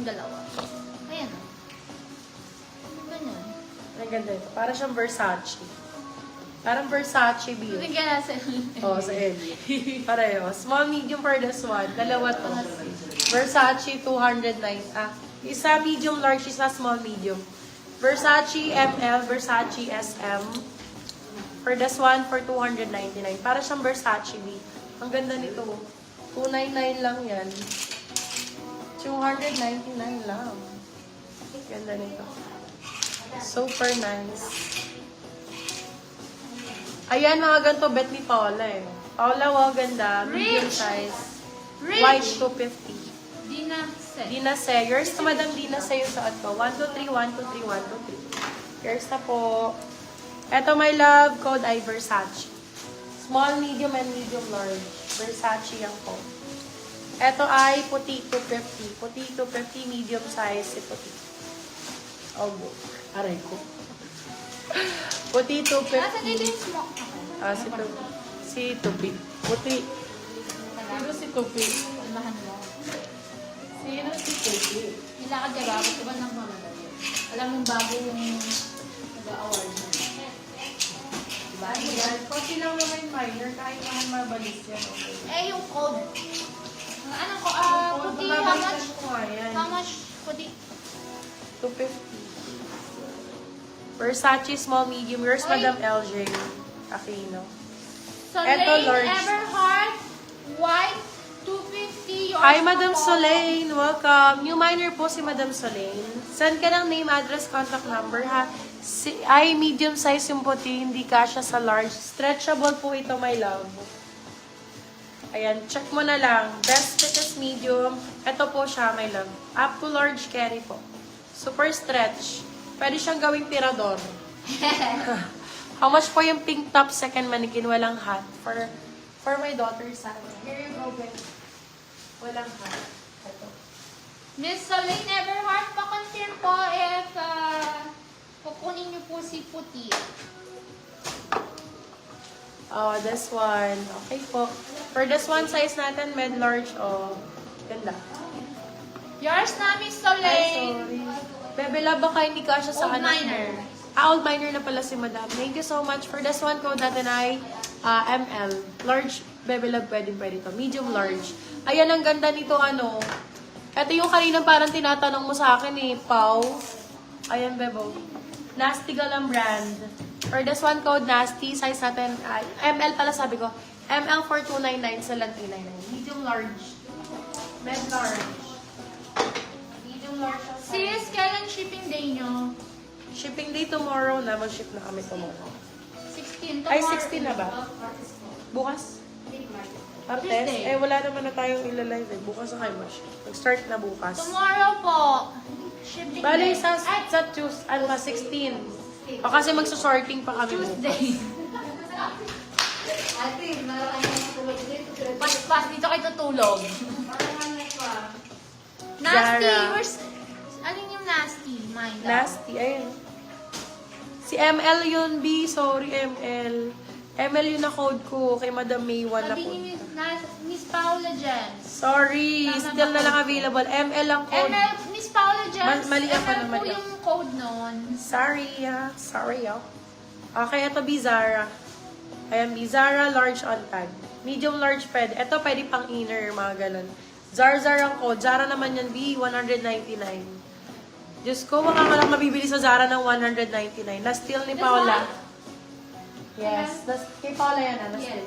yung dalawa. Ayan o. Ganyan. Ang ganda ito. Para siyang Versace. Parang Versace view. Tingnan natin. Oo, sa Ellie. Pareho. Small, medium for this one. Dalawa to. Versace 209. Isa medium large, isa small medium. Versace ML, Versace SM. For this one, for 299. Para siyang Versace B. Ang ganda nito. 299 lang yan. 299 lang. Ganda nito. Super nice. Ayan, mga ganito bet ni Paula eh. Paula, wow, ganda. Medium Rich! size. Rich! White, 250. Dina set. Dina Se. Yours na, Madam Dina Se yung suot ko. 1, 2, 3, 1, 2, 3, 1, 2, 3. Yours na po. Eto, my love, code ay Versace. Small, medium, and medium large. Versace yan po. Eto ay puti 250. Puti 250, medium size si puti. Oh, aray ko. Puti 250. Nasa dito yung smoke. Si Tupi. Puti. Sino si Tupi? Almahan mo. Sino si Tupi? Nilakad ka ba? Ba't ba nang mamadali? Alam mong bago yung nag-award mo. Diba? Ayan, kasi lang naman yung minor, kahit naman mabalis yan, okay. Eh, yung code. Anong ko? Puti, how much? How much? Puti. 250. Versace, small, medium. Yours, Oy. Madam LJ. Aquino. Soleil Eto, large. Everheart, white, 250. Yours Hi, Madam po. Soleil. Welcome. New minor po si Madam Soleil. Send ka ng name, address, contact number, ha? Ay, medium size yung puti, hindi kasha sa large. Stretchable po ito, my love. Ayan, check mo na lang. Best fit is medium. Ito po siya, my love. Up to large carry po. Super stretch. Pwede siyang gawing tirador. How much po yung pink top second mannequin? Walang hat. For my daughter, sana. Here you go, babe. Walang hat. Ito. Miss Soleil Everheart, pa-confirm po if kukunin niyo po si puti. Oh, this one. Okay po. For this one, size natin, med large. Oh, ganda. Yours na, Miss Ay, Soleil. sorry. Bebe, love, baka hindi ka siya sa Old anak minor. mo. Old minor na pala si Madam. Thank you so much. For this one, code natin ay ML. Large, Bebe, love, pwede to. Medium, large. Ayan, ang ganda nito, ano. Ito yung kanina parang tinatanong mo sa akin eh, Pau. Ayan, Bebo. Nasty Galang brand. For this one, code Nasty. Size natin ay ML pala sabi ko. ML for 299 sa lang 399. Medium, large. Med, large. Medium, large. Sis, kailan shipping day nyo? Shipping day tomorrow na. Mag-ship na kami tomorrow. 16 Ay, 16 na ba? Bukas? Martes? Tuesday. Eh, wala naman na tayong ilalive eh. Bukas na kayo mag-ship. Mag-start na bukas. Tomorrow po. Shipping Bale, day. sa Ay, 16. O kasi magsusorting pa kami bukas. Tuesday. Pas dito kayo tutulog. Nasty. Zara. Where's... Alin yung nasty? Mine daw. Nasty, ayun. Si ML yun, B. Sorry, ML. ML yun na code ko. Kay Madam Maywan na Sabi code. ni Miss Paula Jens. Sorry, still na lang available. ML ang code. Miss Paula Jens. Mali ako ML naman po yun. yung code nun. Sorry, Sorry, Okay, ito Bizarra. Ayan, Bizarra, large on tag. Medium, large pwede. Ito pwede pang inner, mga ganun. Zara ang code. Zara naman yan, B, 199. Diyos ko, baka ka lang mabibili sa Zara ng 199. Na-steal ni Paula. Yes, kay Paula yan, na-steal.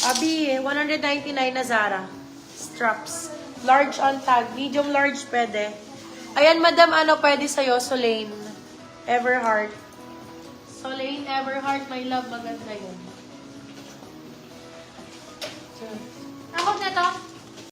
Abi, 199 na Zara. Straps. Large on tag. Medium, large pwede. Ayan, madam, ano pwede sa'yo? Soleil Everheart. Soleil Everheart, my love, maganda yun. Ako na to.